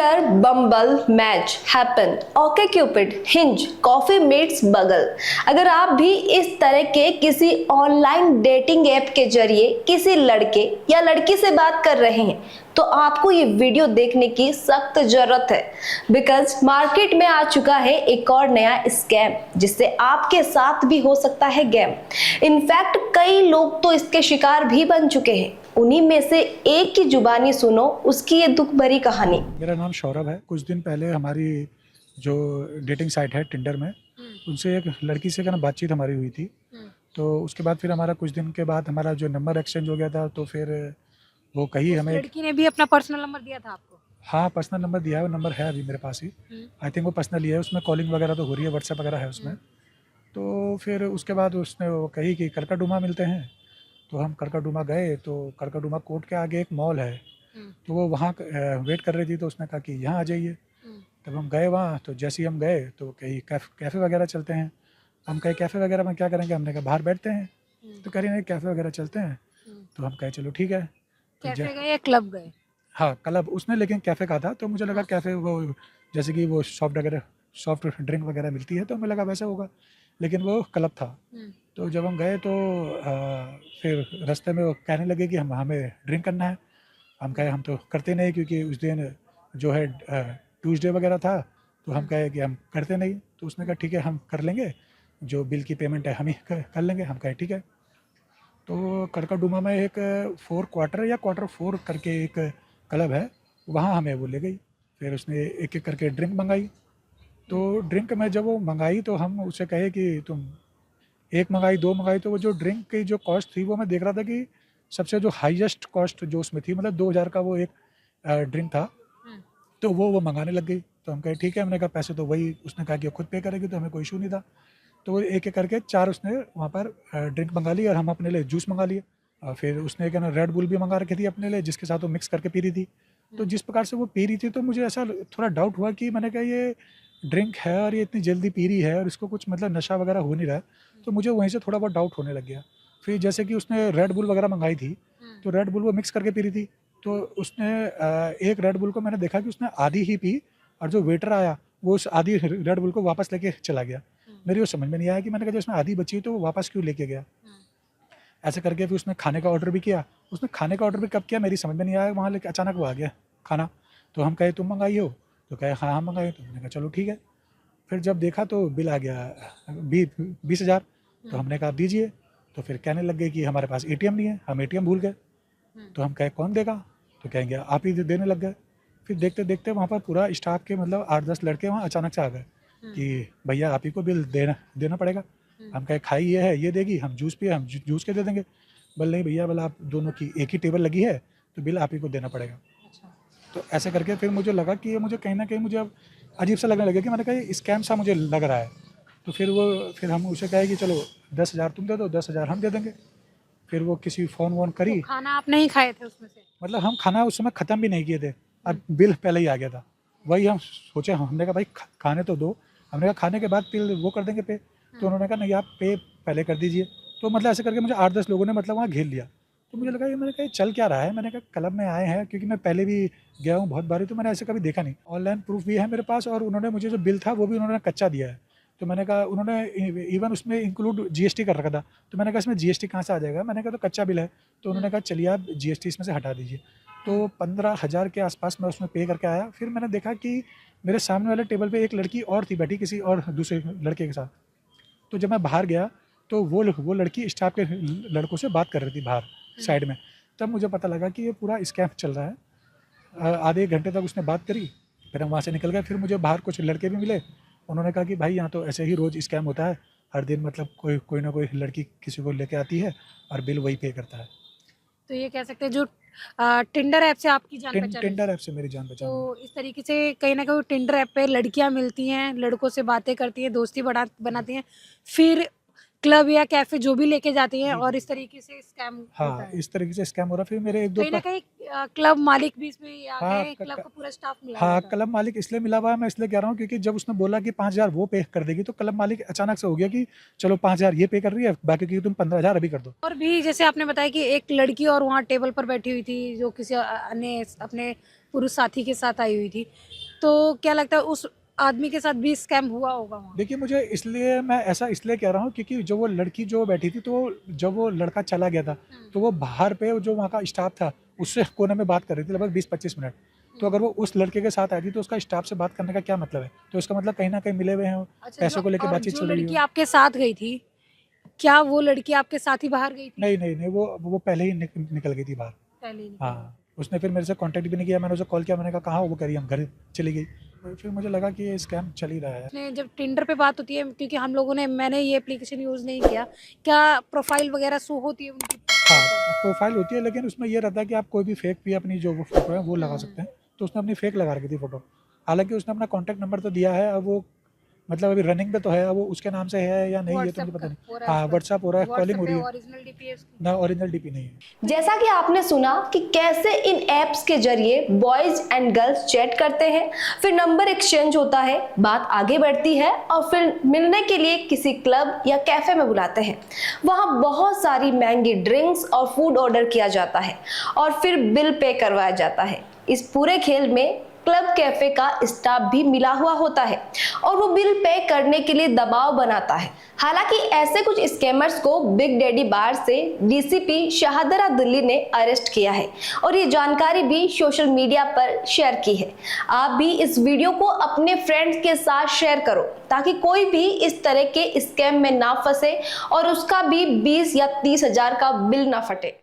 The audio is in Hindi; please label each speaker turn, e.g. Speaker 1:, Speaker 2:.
Speaker 1: Tinder, Bumble, Match, Happn, OkCupid, Hinge, Coffee Meets, Bagel. अगर आप भी इस तरह के किसी ऑनलाइन डेटिंग ऐप के जरिए किसी लड़के या लड़की से बात कर रहे हैं तो आपको ये वीडियो देखने की सख्त जरूरत है, बिकॉज मार्केट में आ चुका है एक और नया स्कैम जिससे आपके साथ भी हो सकता है गेम। इनफैक्ट कई लोग तो इसके शिकार भी बन चुके हैं। उन्हीं में से एक की जुबानी सुनो उसकी ये दुख भरी कहानी।
Speaker 2: मेरा नाम सौरभ है। कुछ दिन पहले हमारी जो डेटिंग साइट है टिंडर में, उनसे एक लड़की से क्या बातचीत हमारी हुई थी। तो उसके बाद फिर हमारा कुछ दिन के बाद हमारा जो नंबर एक्सचेंज हो गया था। तो फिर वो कही हमें,
Speaker 3: लड़की ने भी अपना पर्सनल नंबर दिया था आपको?
Speaker 2: हाँ, पर्सनल नंबर दिया है। वो नंबर है अभी मेरे पास ही। आई थिंक वो पर्सनल ही है, उसमें कॉलिंग वगैरह तो हो रही है, व्हाट्सएप वगैरह है उसमें। तो फिर उसके बाद उसने वो कही कि करकाडूमा मिलते हैं। तो हम करकाडूमा गए। तो करकाडूमा कोर्ट के आगे एक मॉल है, तो वो वहाँ वेट कर रही थी। तो उसने कहा कि यहाँ आ जाइए। तब हम गए वहाँ। तो जैसे ही हम गए तो कहीं कैफ़े वगैरह चलते हैं। हम कहे कैफ़े वगैरह में क्या करेंगे, हमने कहा बाहर बैठते हैं। तो कह रही नहीं, कैफ़े वगैरह चलते हैं। तो हम कहे चलो ठीक है। तो
Speaker 3: कैफे गए या क्लब गए?
Speaker 2: हाँ, क्लब उसने, लेकिन कैफ़े कहा था। तो मुझे लगा कैफ़े वो जैसे कि वो सॉफ्ट ड्रिंक वगैरह मिलती है, तो हमें लगा वैसा होगा, लेकिन वो क्लब था। तो जब हम गए तो फिर रास्ते में वो कहने लगे कि हमें ड्रिंक करना है। हम कहे हम तो करते नहीं, क्योंकि उस दिन जो है ट्यूसडे वगैरह था। तो हम कहे कि हम करते नहीं। तो उसने कहा ठीक है, हम कर लेंगे, जो बिल की पेमेंट है हम ही कर लेंगे। हम कहे ठीक है। तो करकाडूमा में एक 4 क्वार्टर या क्वार्टर 4 करके एक क्लब है, वहाँ हमें वो ले गई। फिर उसने एक एक करके ड्रिंक मंगाई। तो ड्रिंक में जब वो मंगाई तो हम उससे कहे कि तुम एक मंगाई, 2 मंगाई। तो वो जो ड्रिंक की जो कॉस्ट थी, वो मैं देख रहा था कि सबसे जो हाईएस्ट कॉस्ट जो उसमें थी, मतलब 2000 का वो एक ड्रिंक था। तो वो मंगाने लग गई। तो हम कहे ठीक है। हमने कहा पैसे तो वही, उसने कहा कि खुद पे करेगी, तो हमें कोई इशू नहीं था। तो वो एक एक करके 4 उसने वहाँ पर ड्रिंक मंगा ली, और हम अपने लिए जूस मंगा लिए। और फिर उसने क्या ना रेड बुल भी मंगा रखी थी अपने लिए, जिसके साथ वो मिक्स करके पी रही थी। तो जिस प्रकार से वो पी रही थी, तो मुझे ऐसा थोड़ा डाउट हुआ कि मैंने कहा ये ड्रिंक है और ये इतनी जल्दी पी रही है और इसको कुछ मतलब नशा वगैरह हो नहीं रहा है। तो मुझे वहीं से थोड़ा बहुत डाउट होने लग गया। फिर जैसे कि उसने रेड बुल वगैरह मंगाई थी, तो रेड बुल वो मिक्स करके पी रही थी। तो उसने एक रेड बुल को मैंने देखा कि उसने आधी ही पी, और जो वेटर आया वो उस आधी रेड बुल को वापस लेके चला गया। मेरी वो समझ में नहीं आया कि मैंने कहा जो इसमें आधी बची तो वो वापस क्यों लेके गया। ऐसे करके फिर उसने खाने का ऑर्डर भी किया। उसने खाने का ऑर्डर भी कब किया मेरी समझ में नहीं आया, वहाँ लेके अचानक वो आ गया खाना। तो हम कहे तुम मंगाई हो? तो कहे हाँ हम मंगाए। तो हमने कहा चलो ठीक है। फिर जब देखा तो बिल आ गया 20,000। तो हमने कहा आप दीजिए। तो फिर कहने लग गए कि हमारे पास एटीएम नहीं है, हम एटीएम भूल गए। तो हम कहे कौन देगा? तो कहेंगे आप ही देने लग गए। फिर देखते देखते वहाँ पर पूरा स्टाफ के मतलब 8-10 लड़के वहाँ अचानक से आ गए कि भैया आप ही को बिल देना पड़ेगा। हम कहे खाई ये है, ये देगी, हम जूस पिए, हम जूस के दे देंगे। बोल नहीं भैया, बोला आप दोनों की एक ही टेबल लगी है, तो बिल आप ही को देना पड़ेगा। तो ऐसे करके फिर मुझे लगा कि ये मुझे कहीं ना कहीं मुझे अब अजीब सा लगने लगा कि मैंने कहा ये स्कैम सा मुझे लग रहा है। तो फिर हम उसे कहे कि चलो 10,000 तुम दे दो, 10,000 हम दे देंगे। फिर वो किसी फ़ोन वोन करी।
Speaker 3: तो खाना आप नहीं खाए थे उसमें से?
Speaker 2: मतलब हम खाना उस समय ख़त्म भी नहीं किए थे, अब बिल पहले ही आ गया था। वही हम सोचे, हमने कहा भाई खाने तो दो। हमने कहा खाने के बाद बिल वो कर देंगे पे। तो उन्होंने कहा नहीं आप पे पहले कर दीजिए। तो मतलब ऐसे करके मुझे 8-10 लोगों ने मतलब वहाँ घेर लिया। तो मुझे लगा ये, मैंने कहा ये चल क्या रहा है। मैंने कहा क्लब में आए हैं, क्योंकि मैं पहले भी गया हूँ बहुत बारी, तो मैंने ऐसे कभी देखा नहीं। ऑनलाइन प्रूफ भी है मेरे पास, और उन्होंने मुझे जो बिल था वो भी उन्होंने कच्चा दिया है। तो मैंने कहा, उन्होंने इवन उसमें इंक्लूड जीएसटी कर रखा था। तो मैंने कहा इसमें जीएसटी कहाँ से आ जाएगा? मैंने कहा तो कच्चा बिल है। तो उन्होंने कहा चलिए आप जीएसटी इसमें से हटा दीजिए। तो 15,000 के आसपास मैं उसमें पे करके आया। फिर मैंने देखा कि मेरे सामने वाले टेबल पे एक लड़की और थी बैठी किसी और दूसरे लड़के के साथ। तो जब मैं बाहर गया तो वो लड़की स्टाफ के लड़कों से बात कर रही थी बाहर साइड में। तब मुझे पता लगा कि ये पूरा स्कैम चल रहा है। आधे 1 घंटे तक उसने बात करी, फिर हम वहाँ से निकल गए। फिर मुझे बाहर कुछ लड़के भी मिले। उन्होंने कहा कि भाई यहाँ तो ऐसे ही रोज़ स्कैम होता है, हर दिन मतलब कोई ना कोई लड़की किसी को लेके आती है और बिल वही पे करता है।
Speaker 3: तो ये कह सकते हैं जो टिंडर ऐप से आपकी जान पहचान हुई।
Speaker 2: टिंडर ऐप से मेरी जान पहचान हुई।
Speaker 3: तो इस तरीके से कहीं ना कहीं टिंडर ऐप पे लड़कियां मिलती हैं, लड़कों से बातें करती हैं, दोस्ती बनाती हैं, फिर क्लब या कैफे जो भी लेके जाती हैं, और इस तरीके से स्कैम होता
Speaker 2: हाँ,
Speaker 3: है।
Speaker 2: इस तरीके से स्कैम हो रहा है। फिर मेरे एक दो
Speaker 3: कहीं ना कहीं क्लब मालिक भी इसमें आ
Speaker 2: हाँ
Speaker 3: गए, क्लब का पूरा स्टाफ मिला हुआ
Speaker 2: हाँ,
Speaker 3: था।
Speaker 2: क्लब मालिक इसलिए मिला हुआ है, मैं इसलिए कह रहा हूँ क्योंकि जब उसने बोला कि 5,000 वो पे कर देगी, तो क्लब मालिक अचानक से हो गया कि चलो 5,000 ये पे कर रही है, बाकी की तुम 15,000 अभी कर दो।
Speaker 3: और भी जैसे आपने बताया कि एक लड़की और वहाँ टेबल पर बैठी हुई थी जो किसी अन्य अपने पुरुष साथी के साथ आई हुई थी। तो क्या लगता है उस आदमी के साथ भी स्कैम हुआ होगा वहाँ?
Speaker 2: देखिए मुझे इसलिए मैं ऐसा इसलिए कह रहा हूँ क्योंकि जो वो लड़की जो बैठी थी तो जब वो लड़का चला गया था तो वो बाहर पे जो वहाँ का स्टाफ था उससे कोने में बात कर रही थी लगभग 20-25 मिनट। तो अगर वो उस लड़के के साथ आई थी तो उसका स्टाफ से बात करने का क्या मतलब है? तो इसका मतलब कहीं ना कहीं मिले हुए हैं, पैसों को लेकर बातचीत
Speaker 3: जो
Speaker 2: चल रही
Speaker 3: लड़की
Speaker 2: है।
Speaker 3: आपके साथ गई थी, क्या वो लड़की आपके साथ ही बाहर गई थी?
Speaker 2: नहीं वो पहले ही निकल गई थी बाहर।
Speaker 3: पहले नहीं।
Speaker 2: हाँ उसने फिर मेरे से कांटेक्ट भी नहीं किया, मैंने उसे कॉल किया, मैंने कहा कहाँ हो? वो कह रही हम घर चली गई। तो फिर मुझे लगा कि ये स्कैम चल ही रहा है।
Speaker 3: आपने जब टिंडर पे बात होती है, क्योंकि हम लोगों ने मैंने ये एप्लीकेशन यूज़ नहीं किया, क्या प्रोफाइल वगैरह शो होती है उनकी?
Speaker 2: हाँ प्रोफाइल होती है लेकिन उसमें ये रहता है कि आप कोई भी फेक भी अपनी जो फोटो है वो लगा सकते हैं। तो उसने अपनी फेक लगा रखी थी फोटो, हालांकि उसने अपना कॉन्टैक्ट नंबर तो दिया है। अब वो मतलब अभी रनिंग पे तो है, अब वो उसके नाम से है या नहीं ये तो मुझे पता नहीं। हाँ व्हाट्सअप हो रहा है, कॉलिंग हो रही है,
Speaker 3: ओरिजिनल डीपी है उसकी?
Speaker 2: ना ओरिजिनल डीपी नहीं है।
Speaker 1: जैसा कि आपने सुना कि कैसे इन एप्स के जरिए बॉयज एंड गर्ल्स चैट करते हैं, फिर नंबर एक्सचेंज होता है, बात आगे बढ़ती है और फिर मिलने के लिए किसी क्लब या कैफे में बुलाते हैं। वहाँ बहुत सारी महंगी ड्रिंक्स और फूड ऑर्डर किया जाता है और फिर बिल पे करवाया जाता है। इस पूरे खेल में क्लब कैफे का स्टाफ भी मिला हुआ होता है और वो बिल पे करने के लिए दबाव बनाता है। हालांकि ऐसे कुछ स्कैमर्स को बिग डैडी बार से डीसीपी शाहदरा दिल्ली ने अरेस्ट किया है और ये जानकारी भी सोशल मीडिया पर शेयर की है। आप भी इस वीडियो को अपने फ्रेंड्स के साथ शेयर करो ताकि कोई भी इस तरह के स्कैम में ना फंसे और उसका भी 20 या 30 हजार का बिल ना फटे।